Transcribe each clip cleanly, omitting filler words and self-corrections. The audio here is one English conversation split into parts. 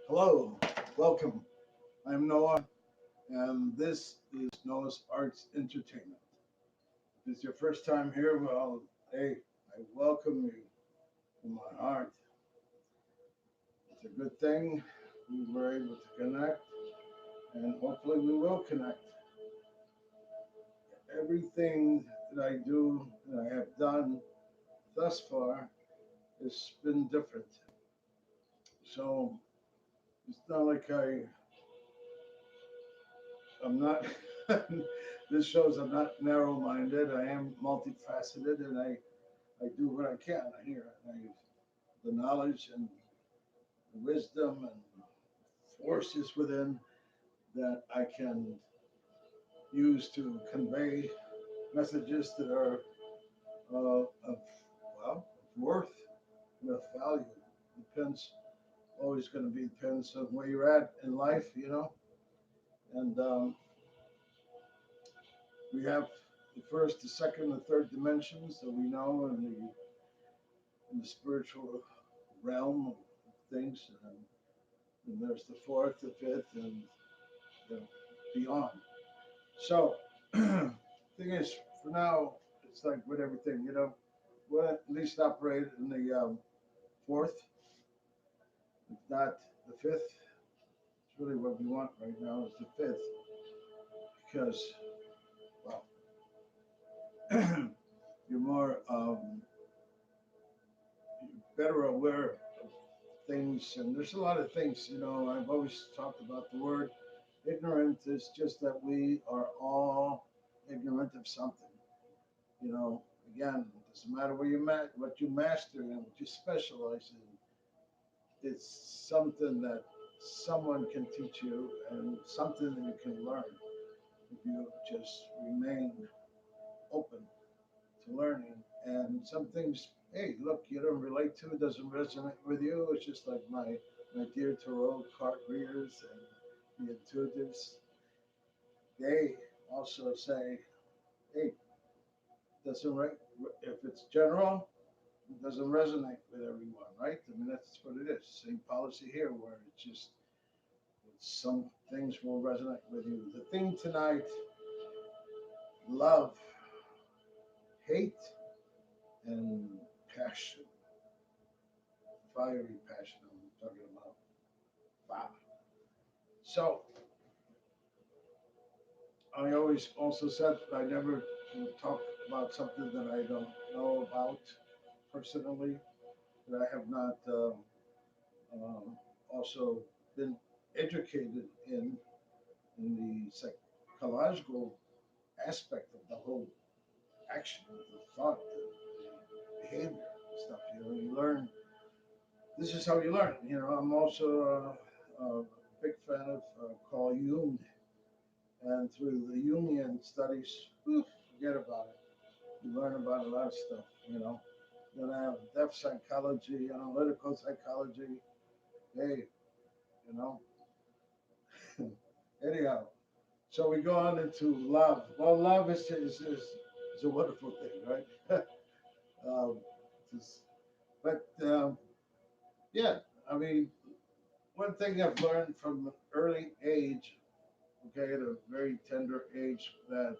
Hello, welcome. I'm Noah, and this is Noah's Arts Entertainment. If it's your first time here, well, hey, I welcome you from my heart. It's a good thing we were able to connect, and hopefully we will connect. Everything that I do and I have done thus far has been different. So it's not like I'm not. This shows I'm not narrow-minded. I am multifaceted, and I do what I can. I hear the knowledge and the wisdom and forces within that I can use to convey messages that are of worth and of value. Depends. Always going to be depends on where you're at in life. And we have the first, the second, the third dimensions that we know in the spiritual realm of things, and there's the fourth, the fifth, and beyond. So, thing is, for now, it's like with everything, we'll at least operate in the fourth, if not the fifth. It's really what we want right now is the fifth, because, well, you're more, you're better aware of things, and there's a lot of things. I've always talked about the word ignorant is just that we are all ignorant of something. Again, it doesn't matter what you master and what you specialize in. It's something that someone can teach you and something that you can learn if you just remain open to learning. And some things, hey, look, you don't relate to, it doesn't resonate with you. It's just like my dear tarot card readers and the intuitives. They also say, hey, doesn't if it's general, it doesn't resonate with everyone, right? I mean, that's what it is. Same policy here, where it's just some things will resonate with you. The thing tonight, love, hate, and passion, fiery passion. I'm talking about. Wow. So I always also said I never talk about something that I don't know about personally, that I have not also been educated in the psychological aspect of the whole action, the thought, the behavior and stuff. You learn. This is how you learn. I'm also a big fan of Carl Jung, and through the Jungian studies, forget about it. You learn about a lot of stuff. Then I have depth psychology, analytical psychology. Hey, you know. Anyhow, so we go on into love. Well, love is a wonderful thing, right? um, just, but yeah, I mean, one thing I've learned from an early age, okay, at a very tender age, that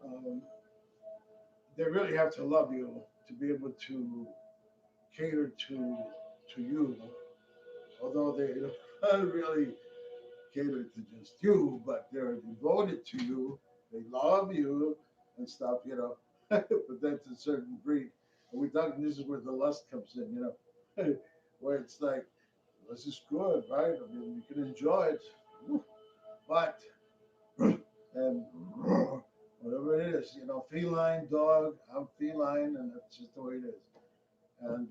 um, they really have to love you to be able to cater to you, although they don't really cater to just you, but they're devoted to you. They love you and stuff. But that's a certain breed. And we talk. This is where the lust comes in. Where it's like, this is good, right? I mean, you can enjoy it, but and whatever it is, feline, dog. I'm feline, and that's just the way it is. And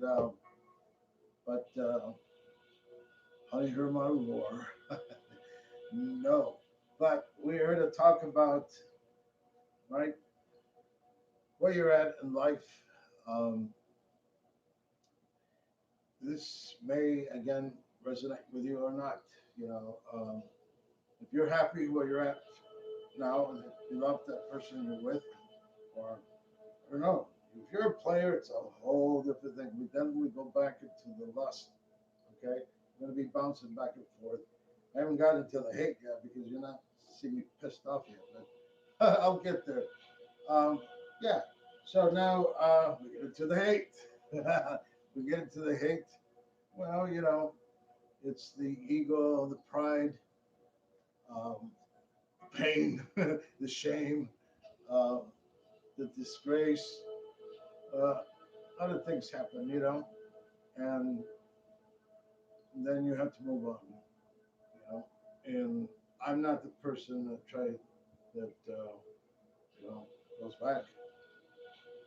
but honey, hear my roar. No, but we're here to talk about, right, where you're at in life. Um, this may again resonate with you or not. If you're happy where you're at now, and you love that person you're with, or no, If you're a player, it's a whole different thing. Then we go back into the lust. Okay, I'm gonna be bouncing back and forth. I haven't gotten to the hate yet because you're not seeing me pissed off yet, but I'll get there. Yeah. So now we get into the hate. We get into the hate. Well, it's the ego, the pride, um, pain, the shame, uh, the disgrace. Other things happen, and then you have to move on, And I'm not the person that goes back,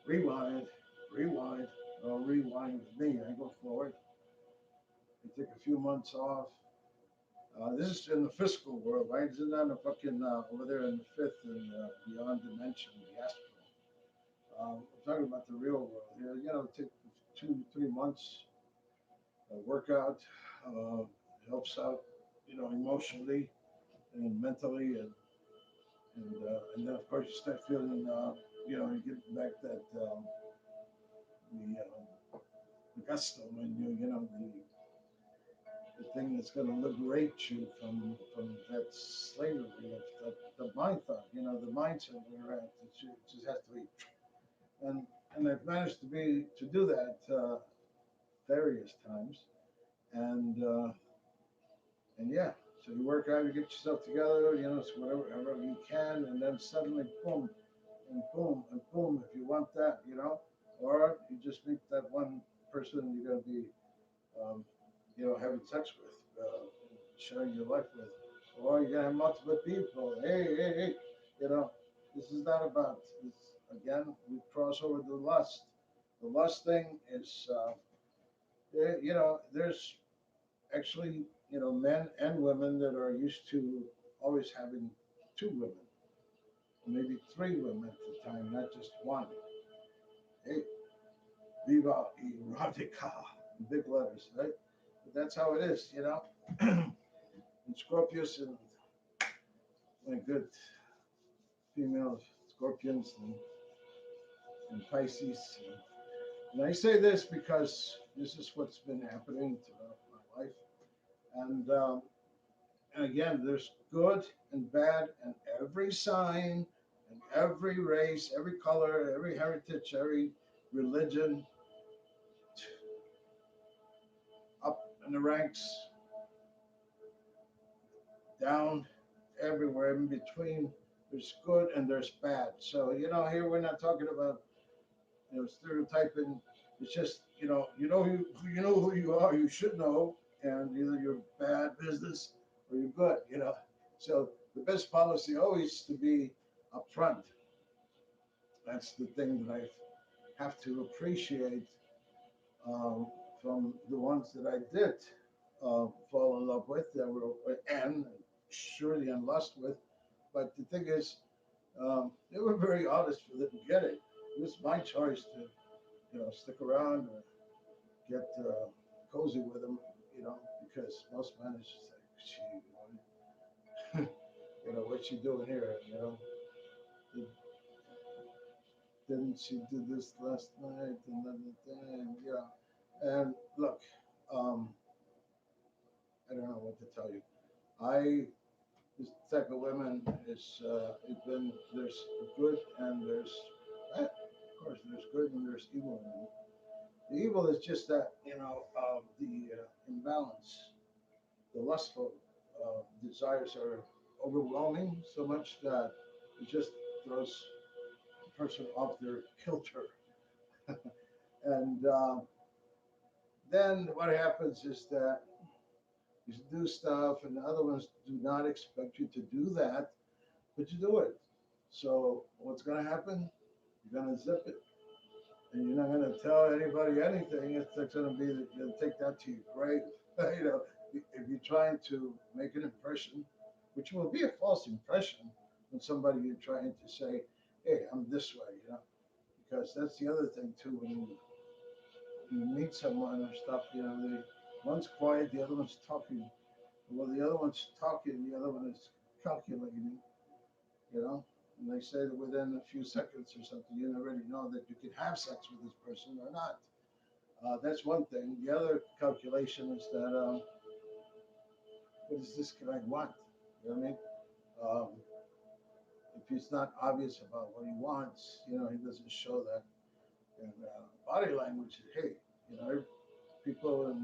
rewind, rewind, rewind with me. I go forward. I take a few months off. This is in the physical world, right? This is not in the fucking over there in the fifth and beyond dimension, the astral. I'm talking about the real world here. Take 2-3 months, workout, helps out, emotionally and mentally, and then of course you start feeling, you get back that the gusto and the thing that's going to liberate you from that slavery of the mind thought, the mindset we're at. It just has to be, and I've managed to do that various times, and yeah. So you work out, you get yourself together, so whatever you can, and then suddenly boom, and boom, and boom, if you want that, or you just meet that one person you're going to be, having sex with, sharing your life with, or you're going to have multiple people. Hey, this is not about this. Again, we cross over the lust. The lust thing is, there's actually, men and women that are used to always having two women, maybe three women at a time, not just one. Hey, viva erotica, in big letters, right? But that's how it is, and Scorpius and my good female Scorpions and Pisces. And I say this because this is what's been happening throughout my life. And again, there's good and bad, and every sign, and every race, every color, every heritage, every religion, up in the ranks, down, everywhere in between. There's good and there's bad. So here we're not talking about stereotyping. It's just you know who you are. You should know, and either you're bad business or you're good. So the best policy always to be upfront. That's the thing that I have to appreciate from the ones that I did fall in love with, that were and surely in lust with. But the thing is, they were very honest for them to get it. It was my choice to stick around or get cozy with them, because most men is just like, gee, what's she doing here? Didn't she do this last night? And then, And look, I don't know what to tell you. This type of women is, there's good and there's, of course, there's good and there's evil in them. The evil is just that, the imbalance, the lustful desires are overwhelming so much that it just throws a person off their kilter. And then what happens is that you do stuff and the other ones do not expect you to do that, but you do it. So what's going to happen? You're going to zip it. And you're not going to tell anybody anything. It's going to be that you'll take that to your grave. If you're trying to make an impression, which will be a false impression when somebody you're trying to say, hey, I'm this way, because that's the other thing too. When you meet someone or stuff, one's quiet, the other one's talking. Well, the other one's talking, the other one is calculating, And they say that within a few seconds or something, you already know that you can have sex with this person or not. That's one thing. The other calculation is that what is this guy want? You know what I mean? Um, if he's not obvious about what he wants, he doesn't show that. And body language, hey, people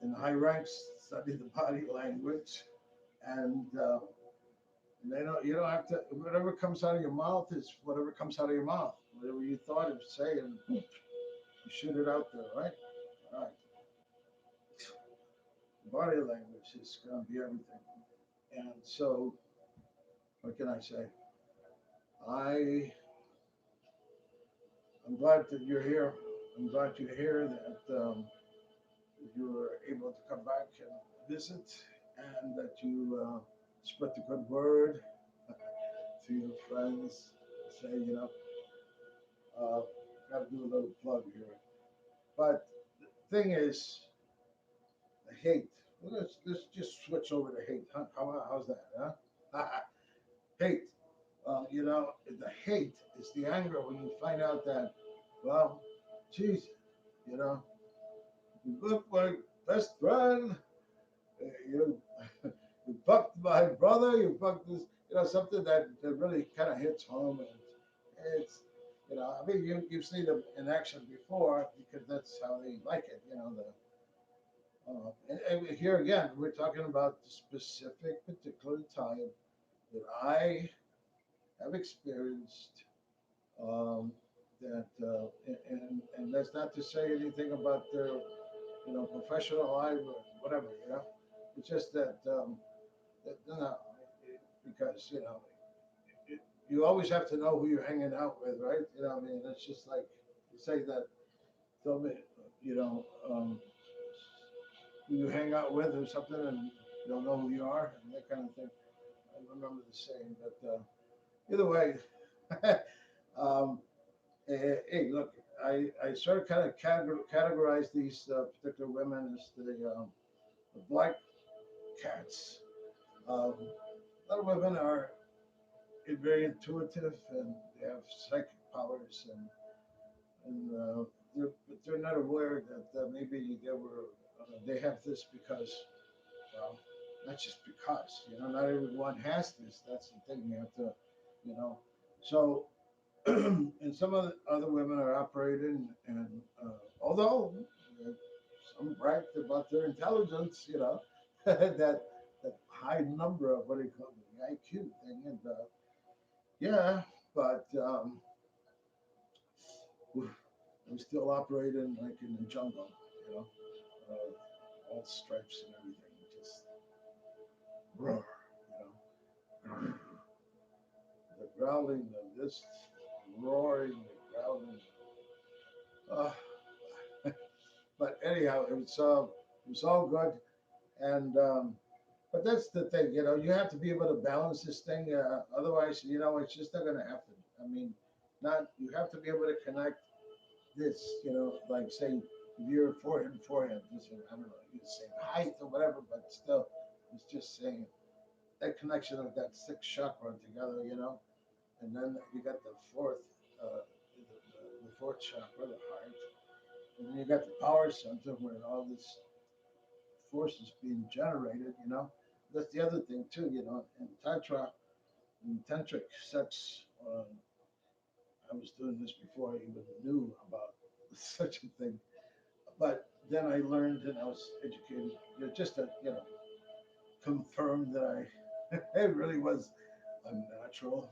in high ranks study the body language, and they don't. You don't have to. Whatever comes out of your mouth is whatever comes out of your mouth. Whatever you thought of saying, you shoot it out there, right? All right. Body language is going to be everything. And so, what can I say? I'm glad that you're here. I'm glad you're here. That you were able to come back and visit, and that you spread the good word to your friends. Say, got to do a little plug here. But the thing is, the hate. Well, let's just switch over to hate. Huh? How's that? Huh? Hate. The hate is the anger when you find out that, well, geez, you look my best friend. You, you fucked my brother. You fucked this. Something that really kind of hits home, and it's, I mean, you've seen them in action before because that's how they like it. And here again, we're talking about the specific particular time that I have experienced. That and that's not to say anything about their professional life or whatever. It's just that, because you always have to know who you're hanging out with, right? I mean, it's just like you say that. Tell me, who you hang out with or something, and you don't know who you are, and that kind of thing. I remember the saying, but either way, um, hey, look, I sort of kind of categorize these particular women as the black cats. A lot of women are very intuitive and they have psychic powers, and but they're not aware that maybe they have this because, well, not just because, not everyone has this. That's the thing. You have to, so. And some of the other women are operating, and although some bragged about their intelligence, that high number of what they call the IQ thing, and yeah, but we're still operating like in the jungle, all stripes and everything, just roar, the growling of this, roaring, the growling. Uh, but anyhow, it was all good, and but that's the thing, you have to be able to balance this thing. Otherwise, it's just not going to happen. I mean, not you have to be able to connect this, like say if you're forehead to forehead, this, I don't know, you're the same height or whatever, but still, it's just saying that connection of that sixth chakra together, and then you got the fourth, the fourth chakra, the heart, and then you got the power center where all this force is being generated. That's the other thing too. In tantric sex. I was doing this before I even knew about such a thing, but then I learned and I was educated, just to confirm that it really was unnatural.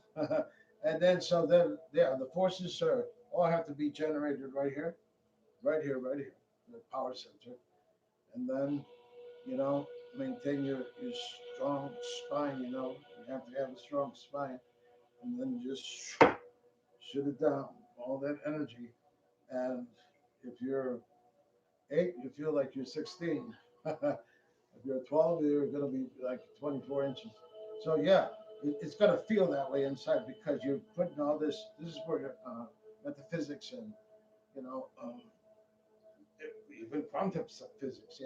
And then the forces all have to be generated right here, the power center, and then maintain your strong spine. You have to have a strong spine, and then just shoot it down, all that energy. And if you're 8, you feel like you're 16. If you're 12, you're going to be like 24 inches. So yeah, it's going to feel that way inside because you're putting all this. This is where metaphysics and even quantum physics.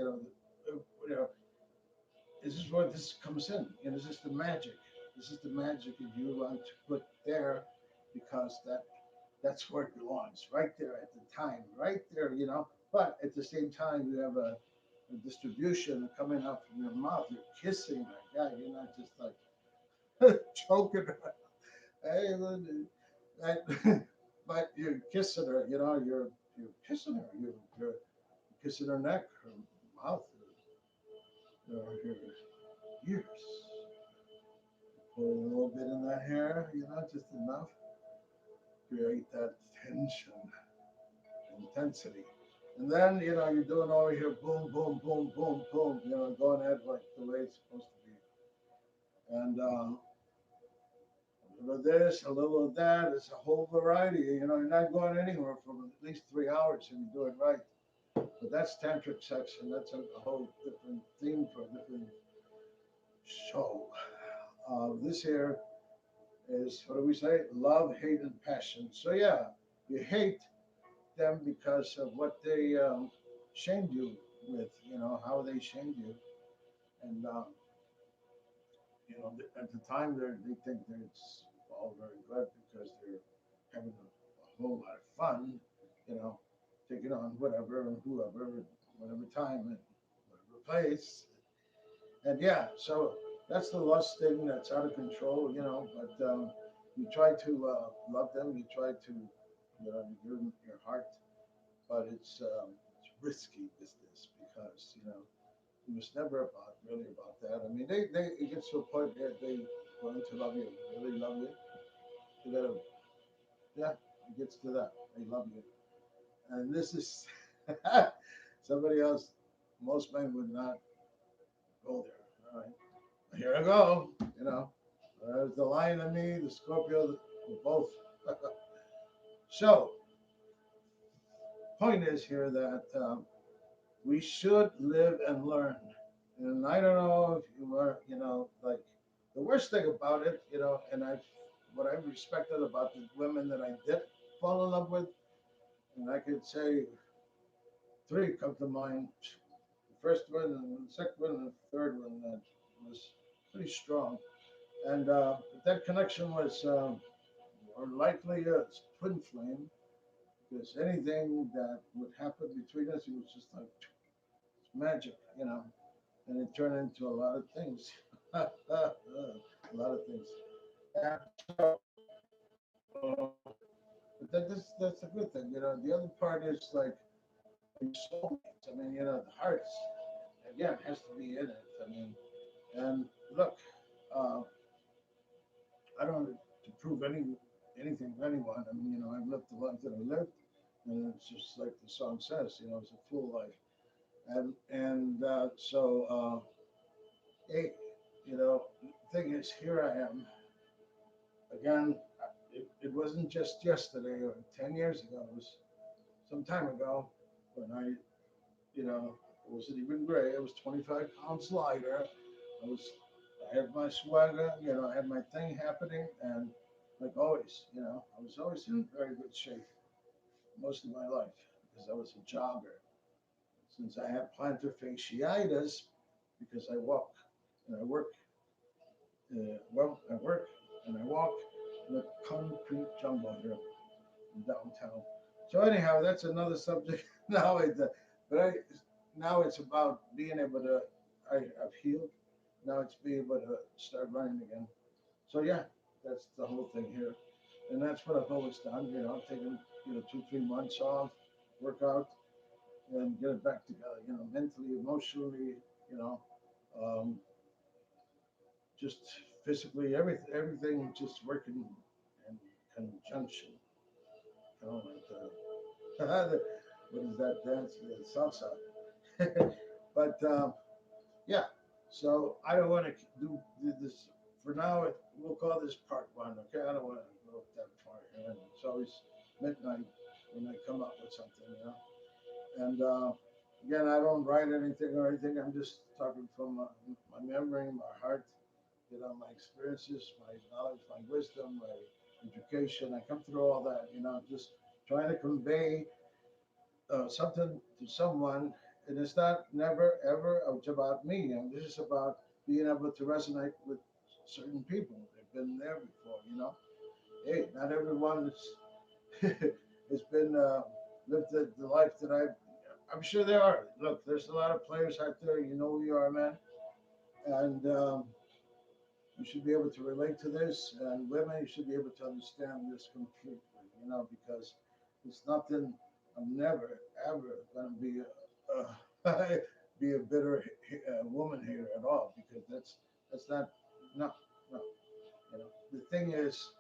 This is where this comes in. This is the magic. This is the magic that you want to put there because that's where it belongs, right there at the time, right there, you know. But at the same time, you have a distribution coming out from your mouth. You're kissing that guy. You're not just like choking her. Hey, but you're kissing her. You know, you're kissing her. You're kissing her neck, her mouth, her ears. Put a little bit in that hair. You know, just enough. Create that tension, intensity. And then, you know, you're doing over here, boom, boom, boom, boom, boom, you know, going ahead like the way it's supposed to be. And a little of this, a little of that. It's a whole variety. You know, you're not going anywhere from at least 3 hours if you do it right. But that's tantric sex, and that's a whole different theme for a different show. This here is, what do we say? Love, hate, and passion. So yeah, you hate them because of what they shamed you with, you know, how they shamed you. And, you know, at the time they think that it's all very good because they're having a whole lot of fun, you know, taking on whatever and whoever, whatever time and whatever place. And yeah, so that's the lust thing that's out of control, you know, but you try to love them, you try to, you know, you give them your heart, but it's risky business because you know it was never about really about that. I mean, they it gets to a point where they going to love you, really love you. You gotta, yeah, it gets to that. They love you, and this is somebody else. Most men would not go there. All right, here I go. You know, there's the lion in me, the Scorpio, both. So, point is here that we should live and learn. And I don't know if you were, you know, like the worst thing about it, you know, and what I respected about the women that I did fall in love with, and I could say three come to mind. The first one, and the second one, and the third one that was pretty strong. And that connection was more likely a twin flame because anything that would happen between us, it was just like magic, you know. And it turned into a lot of things. A lot of things. And so, but that's a good thing, you know. The other part is like your soulmates. I mean, you know, the hearts again has to be in it. I mean, and look, uh, I don't have to prove anything to anyone. I mean, you know, I've lived the life that I lived, and it's just like the song says, you know, it's a full life. And so, hey, you know, the thing is, here I am again. It wasn't just yesterday or 10 years ago. It was some time ago when I, you know, it wasn't even gray. I was 25 pounds lighter. I was, I had my swagger, you know, I had my thing happening, and like always, you know, I was always in very good shape most of my life because I was a jogger. Since I had plantar fasciitis, because I walk and I work, well, I work and I walk in the concrete jungle here in downtown. So anyhow, that's another subject. Now but now it's about being able to. I've healed. Now it's being able to start running again. So yeah, that's the whole thing here, and that's what I've always done. You know, I've taken 2 3 months off, work out, and get it back together. You know, mentally, emotionally. You know, um, just physically, everything just working in conjunction. Kind of like what is that dance? Yeah, salsa. But yeah, so I don't want to do this for now. We'll call this part one. Okay, I don't want to go that far here. And it's always midnight when I come up with something, you know. And again, I don't write anything or anything. I'm just talking from my memory, my heart, you know, my experiences, my knowledge, my wisdom, my education. I come through all that, you know, just trying to convey something to someone, and it's not never ever about me. And this is about being able to resonate with certain people. They've been there before, you know. Hey, not everyone has has been lived the life that I'm sure there are. Look, there's a lot of players out there. You know who you are, man, and you should be able to relate to this. And women, you should be able to understand this completely. You know, because it's nothing. I'm never ever gonna be be a bitter woman hater at all because that's not no no. You know, the thing is,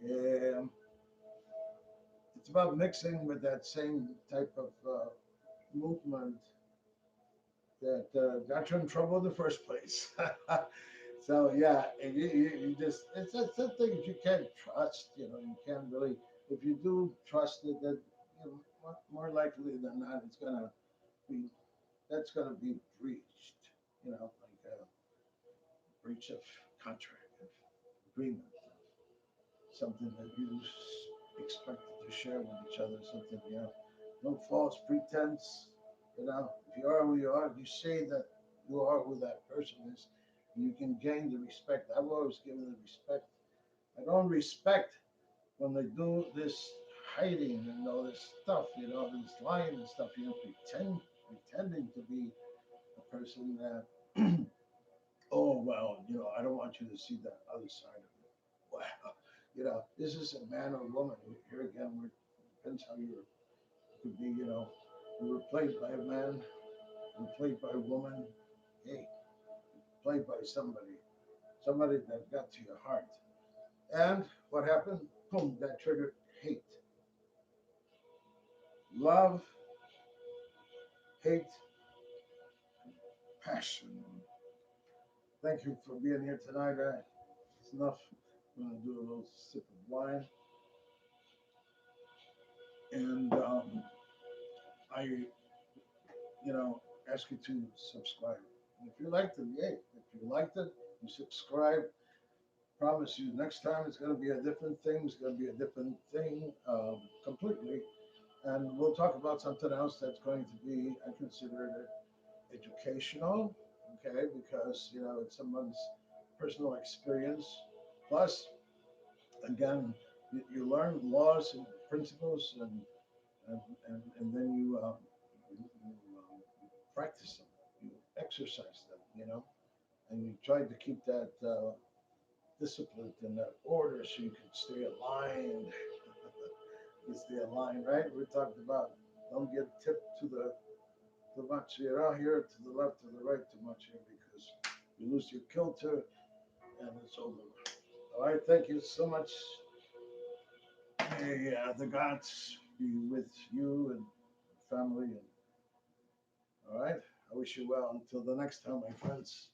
um, it's about mixing with that same type of movement that got you in trouble in the first place. So yeah, and you just it's some things you can't trust. You know, you can't really. If you do trust it, that you know, more likely than not, it's gonna be that's gonna be breached. You know, like a breach of contract, of agreement, something that you expected to share with each other, something, you know, no false pretense. You know, if you are who you are, if you say that you are who that person is, you can gain the respect. I've always given the respect. I don't respect when they do this hiding and all this stuff, you know, this lying and stuff, you know, pretending to be a person that, oh, well, you know, I don't want you to see that other side of it. Wow. You know, this is a man or a woman. Here again, it depends how you're, it could be, you know, you were played by a man, you were played by a woman. Hey, played by somebody that got to your heart. And what happened? Boom, that triggered hate. Love, hate, passion. Thank you for being here tonight. It's enough. I'm going to do a little sip of wine. And I, you know, ask you to subscribe. And if you liked it, yay. If you liked it, you subscribe. Promise you, next time it's going to be a different thing. It's going to be a different thing completely. And we'll talk about something else that's going to be, I consider it educational, okay, because, you know, it's someone's personal experience. Plus, again, you learn laws and principles and then you practice them, you exercise them, you know, and you try to keep that discipline and that order so you can stay aligned. You stay aligned, right? We talked about don't get tipped too much here, out here, to the left, to the right, too much here because you lose your kilter and it's over. All right, thank you so much. May the gods be with you and family. And all right, I wish you well until the next time, my friends.